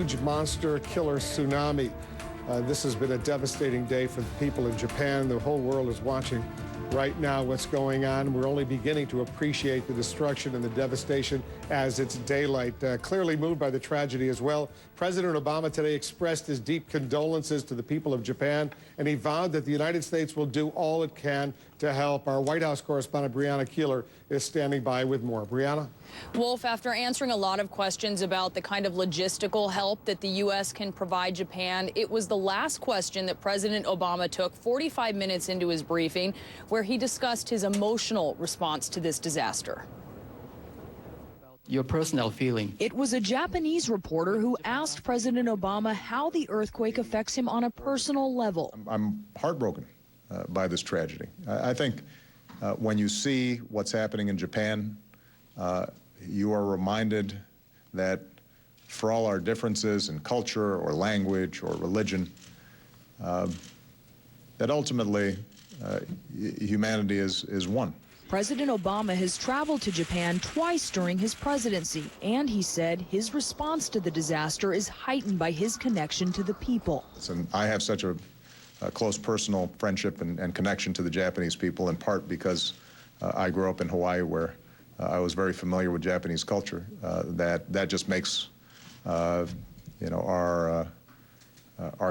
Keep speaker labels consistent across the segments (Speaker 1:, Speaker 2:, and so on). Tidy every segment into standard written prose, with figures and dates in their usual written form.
Speaker 1: huge monster killer tsunami. This has been a devastating day for the people of Japan. The whole world is watching right now what's going on. We're only beginning to appreciate the destruction and the devastation as it's daylight. Clearly moved by the tragedy as well, President Obama today expressed his deep condolences to the people of Japan, and he vowed that the United States will do all it can to help. Our White House correspondent Brianna Keeler is standing by with more. Brianna?
Speaker 2: Wolf, after answering a lot of questions about the kind of logistical help that the U.S. can provide Japan, it was the last question that President Obama took 45 minutes into his briefing, where he discussed his emotional response to this disaster.
Speaker 3: Your personal feeling.
Speaker 2: It was a Japanese reporter who asked President Obama how the earthquake affects him on a personal level.
Speaker 4: I'm heartbroken by this tragedy. I think when you see what's happening in Japan, you are reminded that for all our differences in culture or language or religion, that ultimately humanity is one.
Speaker 2: President Obama has traveled to Japan twice during his presidency, and he said his response to the disaster is heightened by his connection to the people.
Speaker 4: And I have such a close personal friendship and connection to the Japanese people, in part because I grew up in Hawaii, where I was very familiar with Japanese culture. That just makes our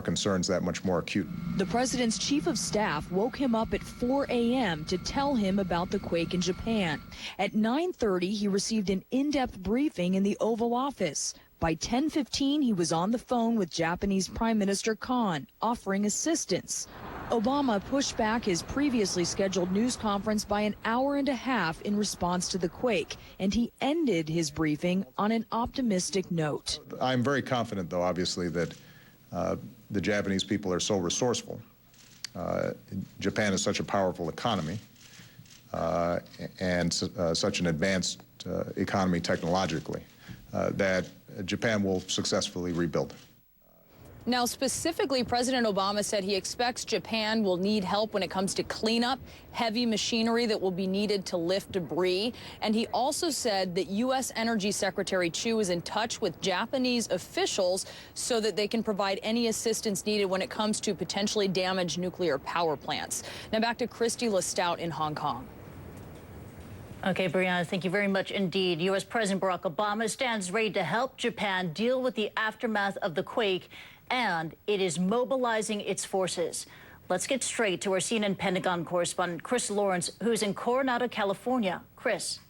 Speaker 4: concerns that much more acute.
Speaker 2: The president's chief of staff woke him up at 4 a.m. to tell him about the quake in Japan. At 9:30, he received an in-depth briefing in the Oval Office. By 10:15, he was on the phone with Japanese Prime Minister Kan, offering assistance. Obama pushed back his previously scheduled news conference by an hour and a half in response to the quake, and he ended his briefing on an optimistic note.
Speaker 4: I'm very confident, though, obviously, that the Japanese people are so resourceful. Japan is such a powerful economy and such an advanced economy technologically that Japan will successfully rebuild.
Speaker 2: Now, specifically, President Obama said he expects Japan will need help when it comes to cleanup, heavy machinery that will be needed to lift debris. And he also said that U.S. Energy Secretary Chu is in touch with Japanese officials so that they can provide any assistance needed when it comes to potentially damaged nuclear power plants. Now back to Christy Lestout in Hong Kong.
Speaker 5: Okay, Brianna, thank you very much indeed. U.S. President Barack Obama stands ready to help Japan deal with the aftermath of the quake, and it is mobilizing its forces. Let's get straight to our CNN Pentagon correspondent, Chris Lawrence, who's in Coronado, California. Chris.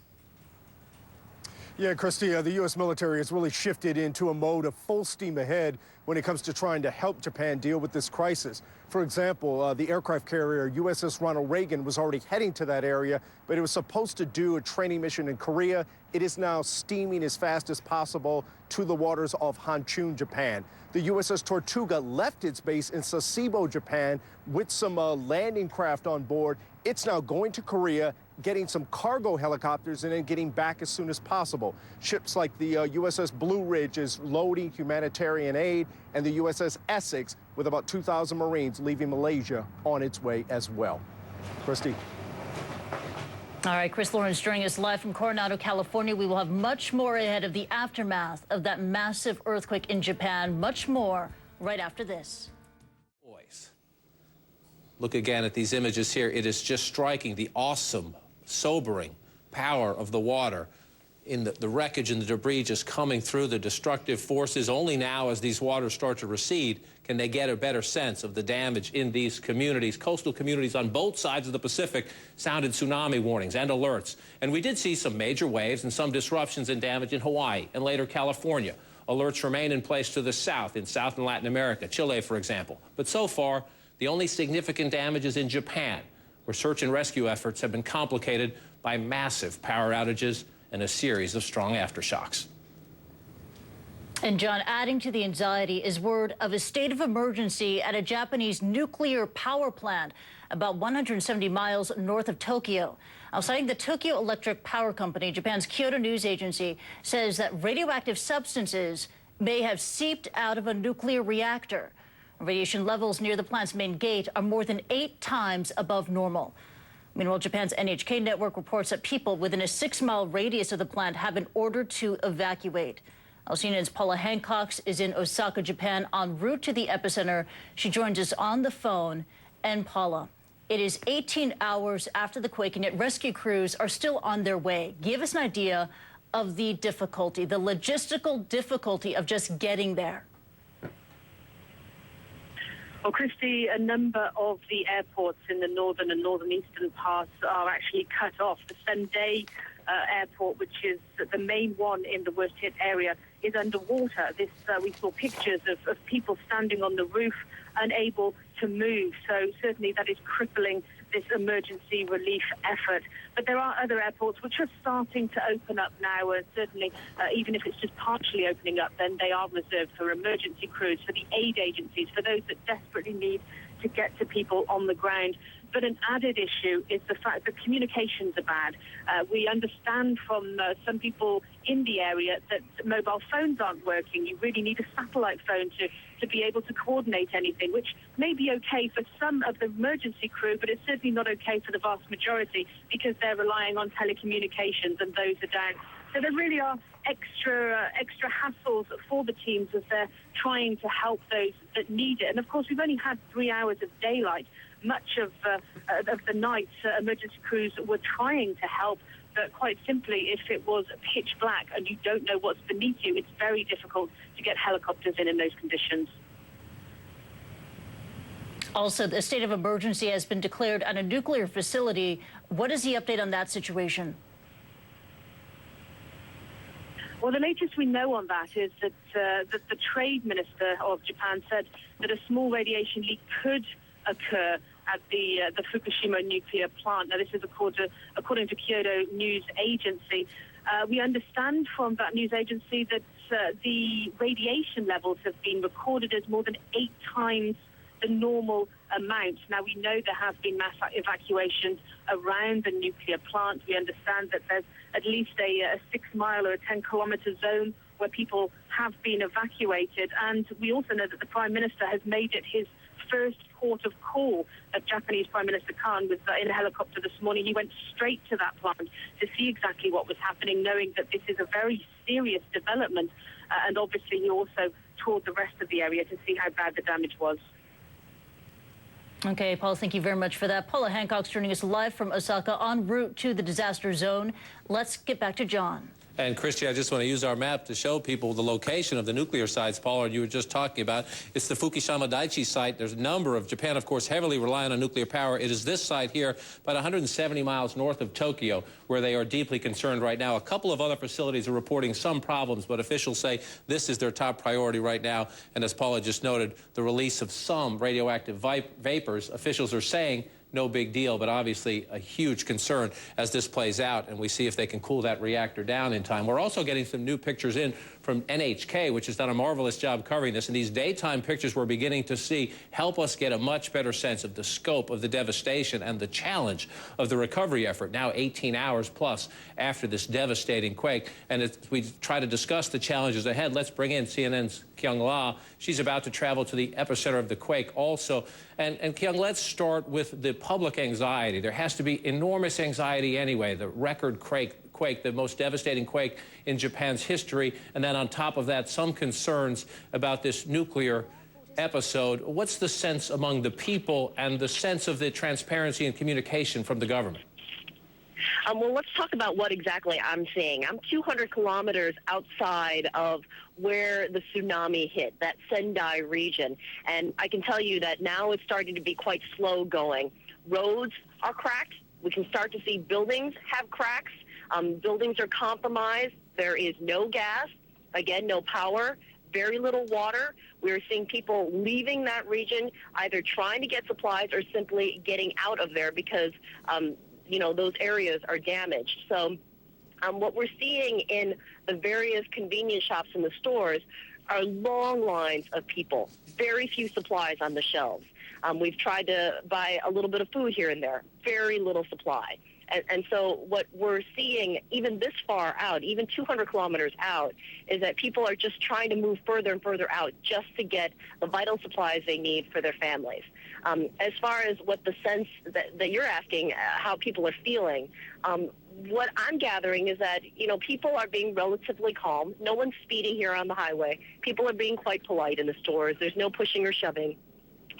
Speaker 6: Yeah, Christy, the U.S. military has really shifted into a mode of full steam ahead when it comes to trying to help Japan deal with this crisis. For example, the aircraft carrier USS Ronald Reagan was already heading to that area, but it was supposed to do a training mission in Korea. It is now steaming as fast as possible to the waters of Hanchun, Japan. The USS Tortuga left its base in Sasebo, Japan, with some landing craft on board. It's now going to Korea, getting some cargo helicopters, and then getting back as soon as possible. Ships like the USS Blue Ridge is loading humanitarian aid, and the USS Essex, with about 2,000 Marines, leaving Malaysia on its way as well. Christy.
Speaker 5: All right, Chris Lawrence joining us live from Coronado, California. We will have much more ahead of the aftermath of that massive earthquake in Japan. Much more right after this.
Speaker 7: Boys, look again at these images here. It is just striking, the awesome, sobering power of the water in the wreckage and the debris just coming through, the destructive forces. Only now, as these waters start to recede, can they get a better sense of the damage in these communities. Coastal communities on both sides of the Pacific sounded tsunami warnings and alerts. And we did see some major waves and some disruptions and damage in Hawaii and later California. Alerts remain in place to the south, in South and Latin America, Chile, for example. But so far, the only significant damage is in Japan, where search and rescue efforts have been complicated by massive power outages and a series of strong aftershocks.
Speaker 5: And John, adding to the anxiety is word of a state of emergency at a Japanese nuclear power plant about 170 miles north of Tokyo. Now, citing the Tokyo Electric Power Company, Japan's Kyoto News Agency says that radioactive substances may have seeped out of a nuclear reactor. Radiation levels near the plant's main gate are more than 8 times above normal. Meanwhile, Japan's NHK network reports that people within a 6-mile radius of the plant have been ordered to evacuate. CNN's Paula Hancock is in Osaka, Japan, en route to the epicenter. She joins us on the phone. And Paula, it is 18 hours after the quake, and yet rescue crews are still on their way. Give us an idea of the difficulty, the logistical difficulty of just getting there.
Speaker 8: Well, Christy, a number of the airports in the northern and northeastern parts are actually cut off. The Sendai airport, which is the main one in the worst-hit area, is underwater. We saw pictures of people standing on the roof, unable to move. So certainly that is crippling this emergency relief effort. But there are other airports which are starting to open up now, and certainly even if it's just partially opening up, then they are reserved for emergency crews, for the aid agencies, for those that desperately need to get to people on the ground. But an added issue is the fact that communications are bad. We understand from some people in the area that mobile phones aren't working. You really need a satellite phone to be able to coordinate anything, which may be okay for some of the emergency crew, but it's certainly not okay for the vast majority because they're relying on telecommunications and those are down. So there really are extra hassles for the teams as they're trying to help those that need it. And of course, we've only had 3 hours of daylight. Much of the night, emergency crews were trying to help, but quite simply, if it was pitch black and you don't know what's beneath you, it's very difficult to get helicopters in those conditions.
Speaker 5: Also, the state of emergency has been declared at a nuclear facility. What is the update on that situation?
Speaker 8: Well, the latest we know on that is that the trade minister of Japan said that a small radiation leak could occur at the Fukushima nuclear plant. Now, this is according to Kyodo News Agency. We understand from that news agency that the radiation levels have been recorded as more than 8 times the normal amount. Now, we know there have been mass evacuations around the nuclear plant. We understand that there's at least a 6-mile or a 10-kilometer zone where people have been evacuated. And we also know that the Prime Minister has made it his first port of call. Japanese Prime Minister Khan was in a helicopter this morning. He went straight to that plant to see exactly what was happening, knowing that this is a very serious development. And obviously he also toured the rest of the area to see how bad the damage was.
Speaker 5: Okay, Paul, thank you very much for that. Paula Hancock's joining us live from Osaka en route to the disaster zone. Let's get back to John.
Speaker 7: And Christy, I just want to use our map to show people the location of the nuclear sites, Paula, you were just talking about. It's the Fukushima Daiichi site. There's a number of Japan, of course, heavily relying on nuclear power. It is this site here, about 170 miles north of Tokyo, where they are deeply concerned right now. A couple of other facilities are reporting some problems, but officials say this is their top priority right now. And as Paula just noted, the release of some radioactive vapors, officials are saying no big deal, but obviously a huge concern as this plays out, and we see if they can cool that reactor down in time. We're also getting some new pictures in from NHK, which has done a marvelous job covering this, and these daytime pictures we're beginning to see help us get a much better sense of the scope of the devastation and the challenge of the recovery effort, now 18 hours plus after this devastating quake. And as we try to discuss the challenges ahead, let's bring in CNN's Kyung La. She's about to travel to the epicenter of the quake also. And Kyung, let's start with the public anxiety. There has to be enormous anxiety anyway, the record quake, the most devastating quake in Japan's history, and then on top of that, some concerns about this nuclear episode. What's the sense among the people and the sense of the transparency and communication from the government?
Speaker 9: Well, let's talk about what exactly I'm seeing. I'm 200 kilometers outside of where the tsunami hit, that Sendai region. And I can tell you that now it's starting to be quite slow going. Roads are cracked. We can start to see buildings have cracks. Buildings are compromised. There is no gas, again, no power, very little water. We're seeing people leaving that region, either trying to get supplies or simply getting out of there because you know, those areas are damaged. So what we're seeing in the various convenience shops and the stores are long lines of people, very few supplies on the shelves. We've tried to buy a little bit of food here and there, very little supply. And so what we're seeing, even this far out, even 200 kilometers out, is that people are just trying to move further and further out just to get the vital supplies they need for their families. As far as what the sense that you're asking, how people are feeling, what I'm gathering is that, people are being relatively calm. No one's speeding here on the highway. People are being quite polite in the stores. There's no pushing or shoving.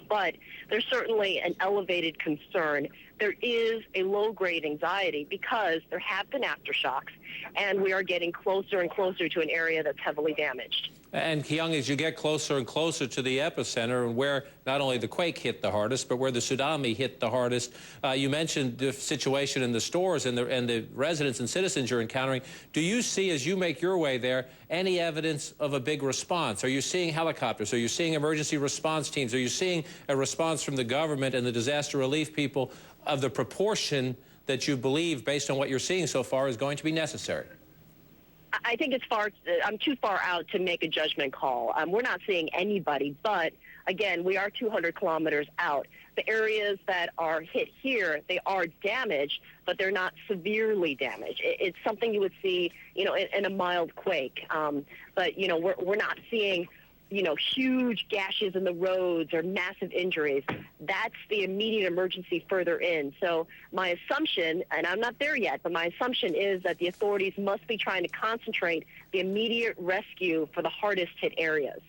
Speaker 9: But there's certainly an elevated concern. There is a low-grade anxiety because there have been aftershocks, and we are getting closer and closer to an area that's heavily damaged.
Speaker 7: And Kyung, as you get closer and closer to the epicenter and where not only the quake hit the hardest, but where the tsunami hit the hardest, you mentioned the situation in the stores and the residents and citizens you're encountering. Do you see, as you make your way there, any evidence of a big response? Are you seeing helicopters? Are you seeing emergency response teams? Are you seeing a response from the government and the disaster relief people of the proportion that you believe, based on what you're seeing so far, is going to be necessary?
Speaker 9: I think I'm too far out to make a judgment call. We're not seeing anybody, but again, we are 200 kilometers out. The areas that are hit here, they are damaged, but they're not severely damaged. It's something you would see, in a mild quake. But, we're not seeing, huge gashes in the roads or massive injuries. That's the immediate emergency further in. So my assumption, and I'm not there yet, but my assumption is that the authorities must be trying to concentrate the immediate rescue for the hardest hit areas.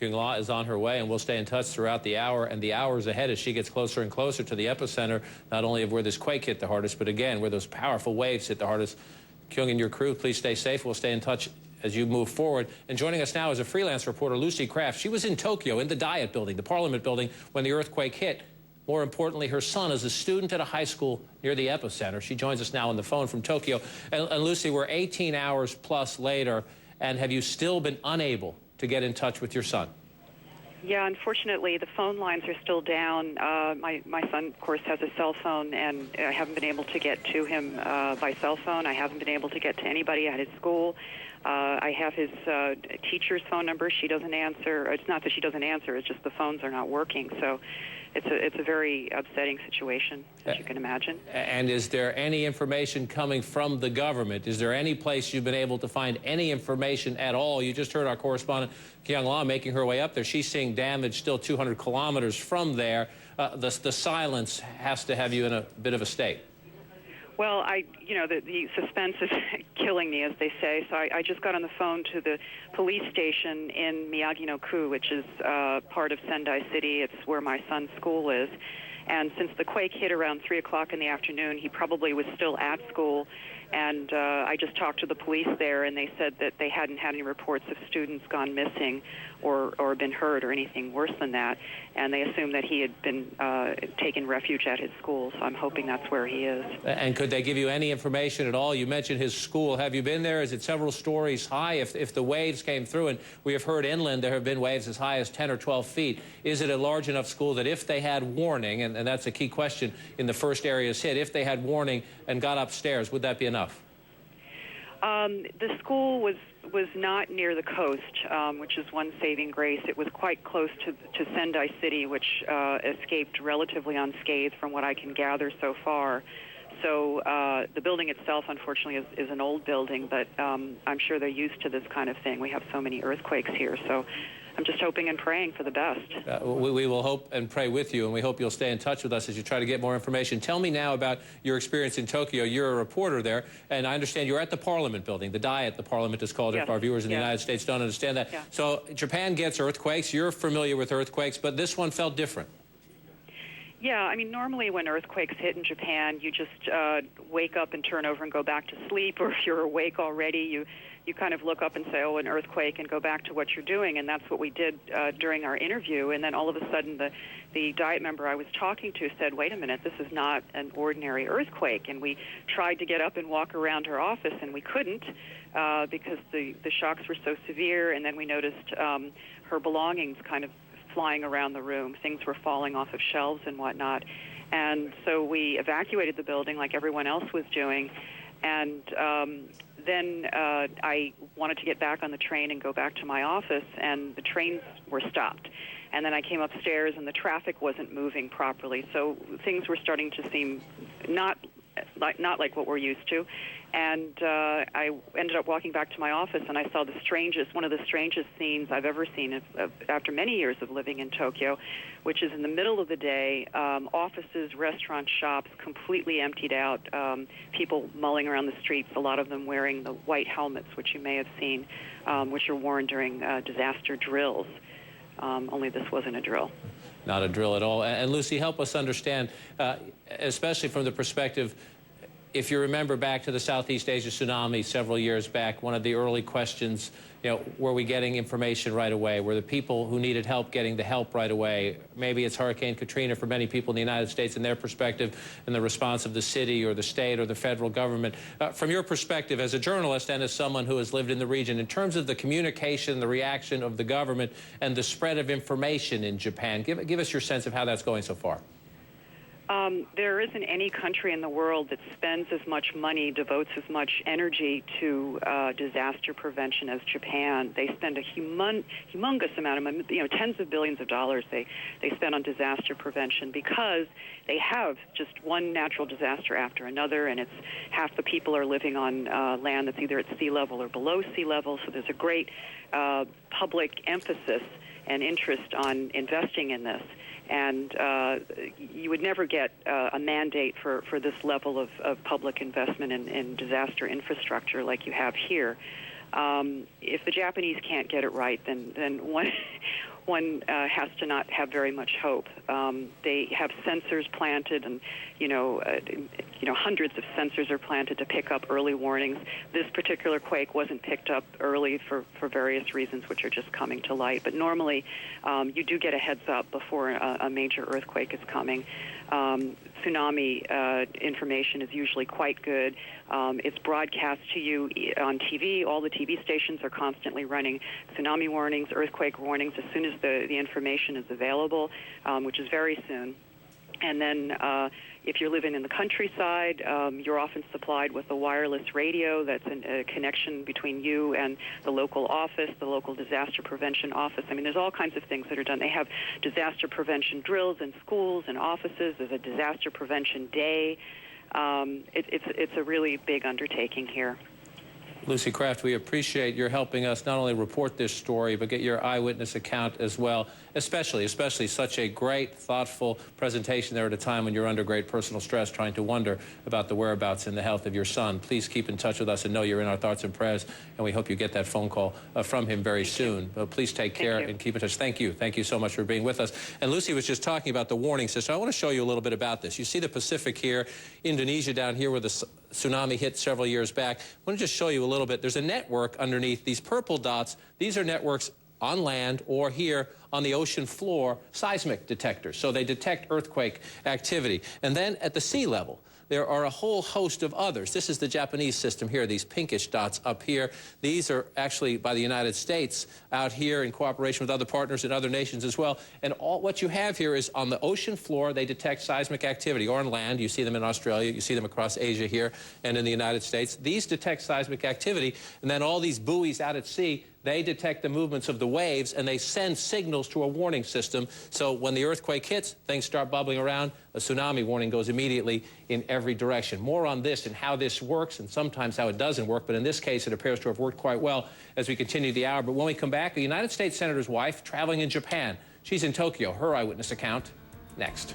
Speaker 7: Kyung La is on her way, and we'll stay in touch throughout the hour and the hours ahead as she gets closer and closer to the epicenter, not only of where this quake hit the hardest, but again, where those powerful waves hit the hardest. Kyung and your crew, please stay safe. We'll stay in touch as you move forward. And joining us now is a freelance reporter, Lucy Kraft. She was in Tokyo, in the Diet Building, the Parliament Building, when the earthquake hit. More importantly, her son is a student at a high school near the epicenter. She joins us now on the phone from Tokyo. And Lucy, we're 18 hours plus later, and have you still been unable to get in touch with your son?
Speaker 10: Yeah, unfortunately, the phone lines are still down. My son, of course, has a cell phone, and I haven't been able to get to him by cell phone. I haven't been able to get to anybody at his school. I have his teacher's phone number. She doesn't answer. It's not that she doesn't answer. It's just the phones are not working. So it's a very upsetting situation, as you can imagine.
Speaker 7: And is there any information coming from the government? Is there any place you've been able to find any information at all? You just heard our correspondent, Kyung La, making her way up there. She's seeing damage still 200 kilometers from there. The silence has to have you in a bit of a state.
Speaker 10: Well, the suspense is killing me, as they say. So I just got on the phone to the police station in Miyagi-no-ku, which is part of Sendai City. It's where my son's school is. And since the quake hit around 3 o'clock in the afternoon, he probably was still at school. And I just talked to the police there, and they said that they hadn't had any reports of students gone missing or been hurt or anything worse than that. And they assumed that he had been taken refuge at his school, so I'm hoping that's where he is.
Speaker 7: And could they give you any information at all? You mentioned his school. Have you been there? Is it several stories high? If the waves came through, and we have heard inland there have been waves as high as 10 or 12 feet, is it a large enough school that if they had warning, and that's a key question in the first areas hit, if they had warning and got upstairs, would that be enough?
Speaker 10: The school was not near the coast, which is one saving grace. It was quite close to Sendai City, which escaped relatively unscathed from what I can gather so far. So the building itself, unfortunately, is an old building, but I'm sure they're used to this kind of thing. We have so many earthquakes here, so I'm just hoping and praying for the best.
Speaker 7: We will hope and pray with you, and we hope you'll stay in touch with us as you try to get more information. Tell me now about your experience in Tokyo. You're a reporter there, and I understand you're at the Parliament Building. The Diet, the Parliament is called,
Speaker 10: yes.
Speaker 7: If our viewers in the
Speaker 10: yes.
Speaker 7: United States don't understand that.
Speaker 10: Yeah.
Speaker 7: So Japan gets earthquakes. You're familiar with earthquakes, but this one felt different.
Speaker 10: Yeah, I mean, normally when earthquakes hit in Japan, you just wake up and turn over and go back to sleep, or if you're awake already, you kind of look up and say, oh, an earthquake, and go back to what you're doing, and that's what we did during our interview. And then all of a sudden, the Diet member I was talking to said, wait a minute, this is not an ordinary earthquake. And we tried to get up and walk around her office, and we couldn't because the shocks were so severe. And then we noticed her belongings kind of flying around the room. Things were falling off of shelves and whatnot. And so we evacuated the building like everyone else was doing. And then I wanted to get back on the train and go back to my office, and the trains were stopped. And then I came upstairs, and the traffic wasn't moving properly. So things were starting to seem not not like what we're used to. And I ended up walking back to my office, and I saw one of the strangest scenes I've ever seen after many years of living in Tokyo, which is in the middle of the day, offices, restaurants, shops completely emptied out, people mulling around the streets, a lot of them wearing the white helmets, which you may have seen, which are worn during disaster drills. Only this wasn't a drill.
Speaker 7: Not a drill at all. And Lucy, help us understand, especially from the perspective, if you remember back to the Southeast Asia tsunami several years back, one of the early questions, were we getting information right away? Were the people who needed help getting the help right away? Maybe it's Hurricane Katrina for many people in the United States and their perspective and the response of the city or the state or the federal government. From your perspective as a journalist and as someone who has lived in the region, in terms of the communication, the reaction of the government and the spread of information in Japan, give us your sense of how that's going so far.
Speaker 10: There isn't any country in the world that spends as much money, devotes as much energy to disaster prevention as Japan. They spend a humongous amount of money, tens of billions of dollars they spend on disaster prevention because they have just one natural disaster after another, and it's half the people are living on land that's either at sea level or below sea level, so there's a great public emphasis and interest on investing in this. And you would never get a mandate for this level of public investment in disaster infrastructure like you have here. If the Japanese can't get it right, then one has to not have very much hope. They have sensors planted, and hundreds of sensors are planted to pick up early warnings. This particular quake wasn't picked up early for various reasons, which are just coming to light. But normally, you do get a heads up before a major earthquake is coming. Tsunami information is usually quite good. It's broadcast to you on TV. All the TV stations are constantly running tsunami warnings, earthquake warnings as soon as the information is available, which is very soon. And then if you're living in the countryside, you're often supplied with a wireless radio that's a connection between you and the local office, the local disaster prevention office. I mean, there's all kinds of things that are done. They have disaster prevention drills in schools and offices. There's a disaster prevention day. It's a really big undertaking here.
Speaker 7: Lucy Kraft, we appreciate your helping us not only report this story, but get your eyewitness account as well, especially such a great, thoughtful presentation there at a time when you're under great personal stress trying to wonder about the whereabouts and the health of your son. Please keep in touch with us and know you're in our thoughts and prayers, and we hope you get that phone call from him very soon. Please take care and keep in touch. Thank you. Thank you so much for being with us. And Lucy was just talking about the warning system. I want to show you a little bit about this. You see the Pacific here, Indonesia down here where the tsunami hit several years back. I want to just show you a little bit. There's a network underneath these purple dots. These are networks on land or here on the ocean floor, seismic detectors. So they detect earthquake activity. And then at the sea level, there are a whole host of others. This is the Japanese system here, these pinkish dots up here. These are actually by the United States out here in cooperation with other partners and other nations as well. And what you have here is on the ocean floor, they detect seismic activity, or on land. You see them in Australia, you see them across Asia here and in the United States. These detect seismic activity, and then all these buoys out at sea, they detect the movements of the waves, and they send signals to a warning system. So when the earthquake hits, things start bubbling around. A tsunami warning goes immediately in every direction. More on this and how this works, and sometimes how it doesn't work. But in this case, it appears to have worked quite well as we continue the hour. But when we come back, a United States Senator's wife traveling in Japan. She's in Tokyo. Her eyewitness account next.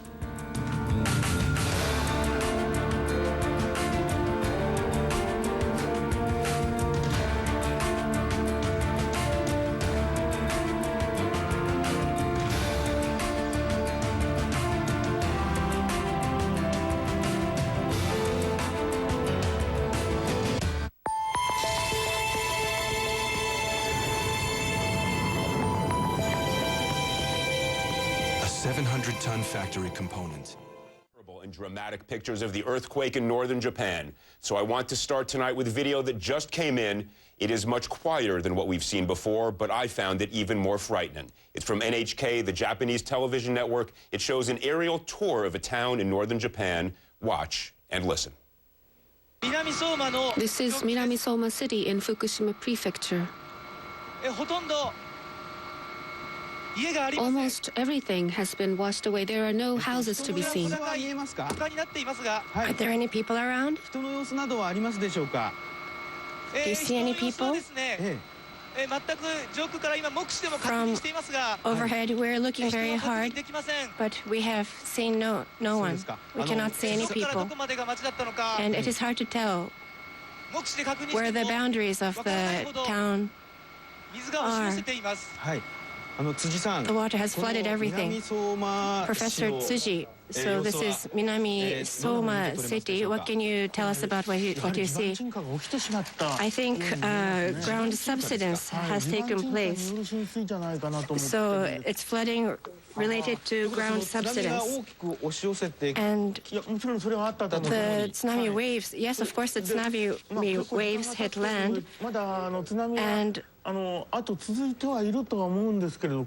Speaker 11: A 700-ton factory component. And dramatic pictures of the earthquake in northern Japan. So I want to start tonight with video that just came in. It is much quieter than what we've seen before, but I found it even more frightening. It's from NHK, the Japanese television network. It shows an aerial tour of a town in northern Japan. Watch and listen.
Speaker 12: This is Minamisoma City in Fukushima Prefecture. Almost everything has been washed away. There are no houses to be seen. Are there any people around? Do you see any people? From overhead, we're looking very hard, but we have seen no one. We cannot see any people. And it is hard to tell where the boundaries of the town are. The water has flooded everything. Professor Tsuji, so this is Minami Soma City. What can you tell us about what you see? I think ground subsidence has taken place. So it's flooding related to ground subsidence. And the tsunami waves, yes, of course, the tsunami waves hit land. And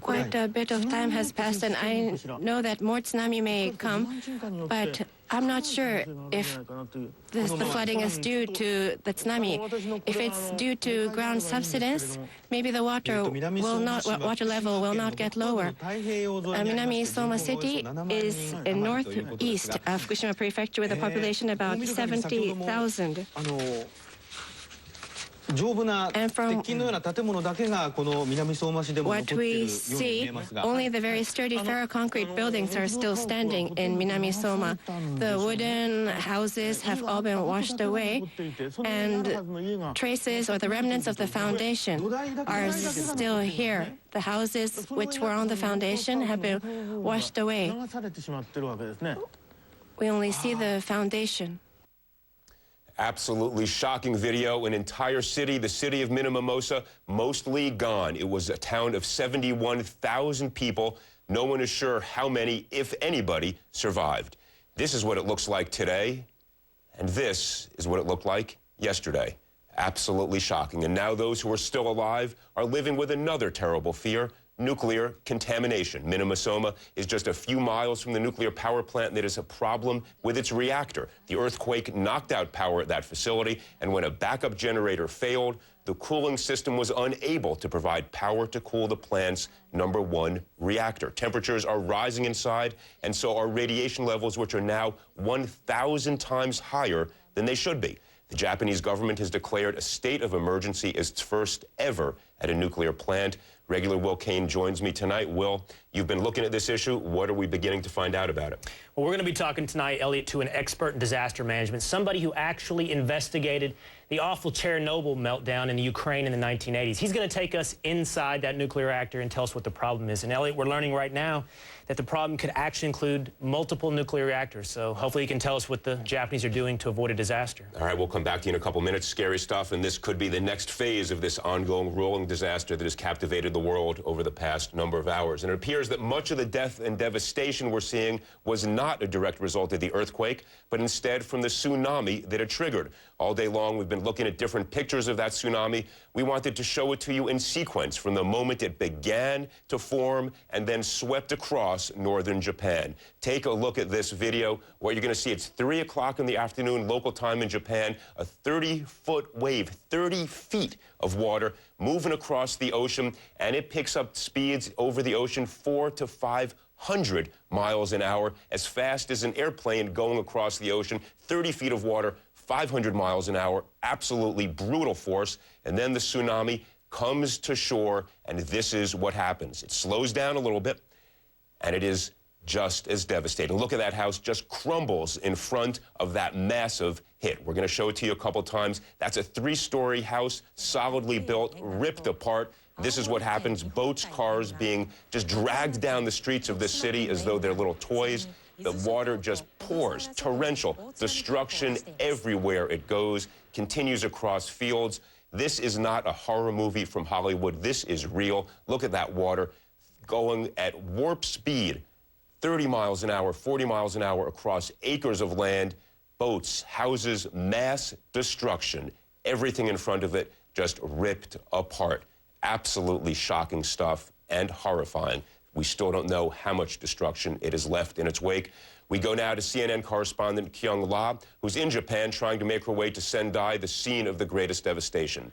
Speaker 12: quite a bit of time has passed, and I know that more tsunami may come, but I'm not sure if the flooding is due to the tsunami. If it's due to ground subsidence, maybe the water level will not get lower. Minami Soma City is in northeast of Fukushima Prefecture with a population about 70,000. And from what we see, only the very sturdy ferroconcrete buildings are still standing in Minami Soma. The wooden houses have all been washed away, and traces or the remnants of the foundation are still here. The houses which were on the foundation have been washed away. We only see the foundation.
Speaker 11: Absolutely shocking video. An entire city, the city of Minamimosa, mostly gone. It was a town of 71,000 people. No one is sure how many, if anybody, survived. This is what it looks like today, and this is what it looked like yesterday. Absolutely shocking. And now those who are still alive are living with another terrible fear: nuclear contamination. Minamosoma is just a few miles from the nuclear power plant that is a problem with its reactor. The earthquake knocked out power at that facility, and when a backup generator failed, the cooling system was unable to provide power to cool the plant's #1 reactor. Temperatures are rising inside, and so are radiation levels, which are now 1,000 times higher than they should be. The Japanese government has declared a state of emergency as its first ever at a nuclear plant. Regular Will Kane joins me tonight. Will, you've been looking at this issue. What are we beginning to find out about it?
Speaker 13: Well, we're going to be talking tonight, Elliot, to an expert in disaster management, somebody who actually investigated the awful Chernobyl meltdown in the Ukraine in the 1980s. He's going to take us inside that nuclear reactor and tell us what the problem is. And Elliot, we're learning right now that the problem could actually include multiple nuclear reactors. So hopefully you can tell us what the Japanese are doing to avoid a disaster.
Speaker 11: All right, we'll come back to you in a couple minutes. Scary stuff, and this could be the next phase of this ongoing rolling disaster that has captivated the world over the past number of hours. And it appears that much of the death and devastation we're seeing was not a direct result of the earthquake, but instead from the tsunami that it triggered. All day long, we've been looking at different pictures of that tsunami. We wanted to show it to you in sequence from the moment it began to form and then swept across northern Japan. Take a look at this video. What you're going to see, it's 3 o'clock in the afternoon, local time in Japan, a 30-foot wave, 30 feet of water moving across the ocean, and it picks up speeds over the ocean 400 to 500 miles an hour, as fast as an airplane going across the ocean. 30 feet of water, 500 miles an hour, absolutely brutal force. And then the tsunami comes to shore, and this is what happens. It slows down a little bit, and it is just as devastating. Look at that house, just crumbles in front of that massive hit. We're going to show it to you a couple times. That's a 3-story house, solidly built, ripped apart. This is what happens. Boats, cars being just dragged down the streets of this city as though they're little toys. The water just pours, torrential, destruction everywhere it goes, continues across fields. This is not a horror movie from Hollywood. This is real. Look at that water going at warp speed, 30 miles an hour, 40 miles an hour across acres of land, boats, houses, mass destruction. Everything in front of it just ripped apart. Absolutely shocking stuff and horrifying. We still don't know how much destruction it has left in its wake. We go now to CNN correspondent Kyung La, who's in Japan trying to make her way to Sendai, the scene of the greatest devastation.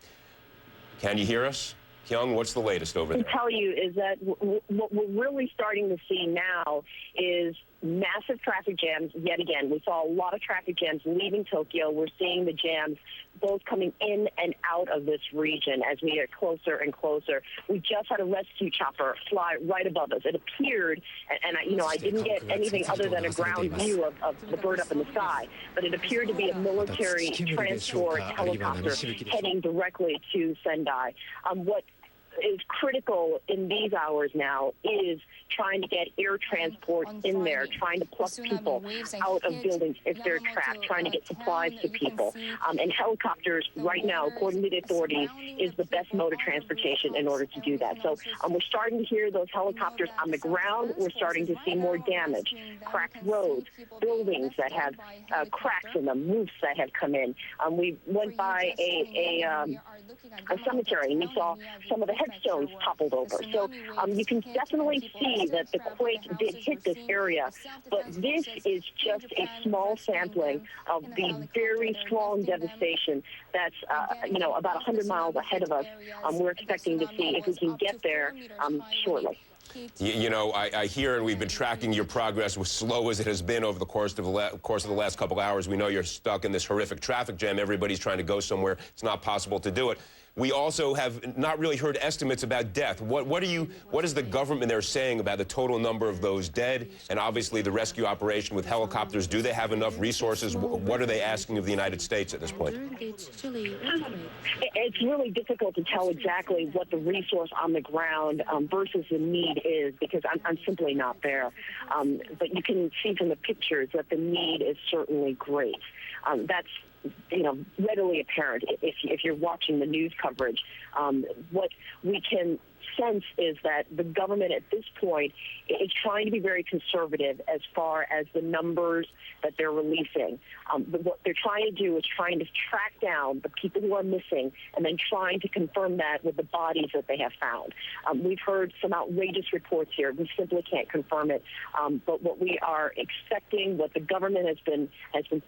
Speaker 11: Can you hear us? Kyung, what's the latest over there?
Speaker 9: I can tell you is that what we're really starting to see now is massive traffic jams yet again. We saw a lot of traffic jams leaving Tokyo. We're seeing the jams both coming in and out of this region as we get closer and closer. We just had a rescue chopper fly right above us. It appeared, and I didn't get anything other than a ground view of the bird up in the sky, but it appeared to be a military transport helicopter heading directly to Sendai. What is critical in these hours now is trying to get air transport in there, trying to pluck people out of buildings if they're trapped, trying to get supplies to people. And helicopters right now, according to the authorities, is the best mode of transportation in order to do that. So we're starting to hear those helicopters on the ground. We're starting to see more damage, cracked roads, buildings that have cracks in them, roofs that have come in. We went by a cemetery and we saw some of the headstones toppled over. So you can definitely see that the quake did hit this area, but this is just a small sampling of the very strong devastation that's, about 100 miles ahead of us. We're expecting to see if we can get there shortly.
Speaker 11: I hear, and we've been tracking your progress, as slow as it has been over the course of the last couple hours. We know you're stuck in this horrific traffic jam. Everybody's trying to go somewhere. It's not possible to do it. We also have not really heard estimates about death. What is the government there saying about the total number of those dead? And obviously the rescue operation with helicopters, do they have enough resources? What are they asking of the United States at this point?
Speaker 9: It's really difficult to tell exactly what the resource on the ground versus the need is, because I'm simply not there. But you can see from the pictures that the need is certainly great. That's readily apparent if you're watching the news coverage. What we can sense is that the government at this point is trying to be very conservative as far as the numbers that they're releasing. But what they're trying to do is trying to track down the people who are missing and then trying to confirm that with the bodies that they have found. We've heard some outrageous reports here. We simply can't confirm it. But what we are expecting, what the government has been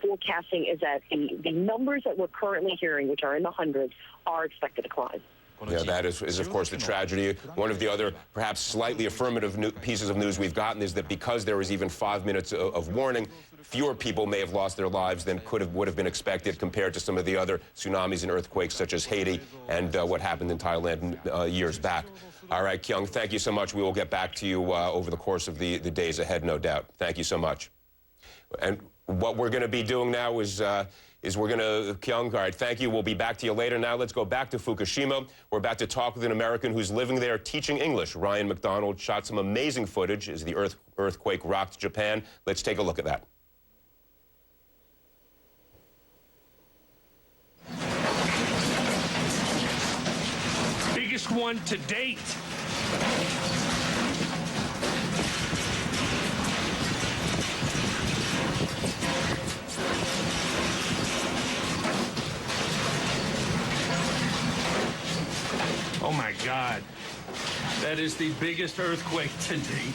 Speaker 9: forecasting, is that the numbers that we're currently hearing, which are in the hundreds, are expected to climb.
Speaker 11: Yeah, that is of course, the tragedy. One of the other, perhaps slightly affirmative pieces of news we've gotten is that because there was even 5 minutes of warning, fewer people may have lost their lives than would have been expected compared to some of the other tsunamis and earthquakes, such as Haiti and what happened in Thailand years back. All right, Kyung, thank you so much. We will get back to you over the course of the days ahead, no doubt. Thank you so much. And what we're going to be doing now is we're going to, Kyung, all right, thank you. We'll be back to you later. Now let's go back to Fukushima. We're about to talk with an American who's living there teaching English. Ryan McDonald shot some amazing footage as the earthquake rocked Japan. Let's take a look at that.
Speaker 14: Biggest one to date. Oh my God, that is the biggest earthquake to date.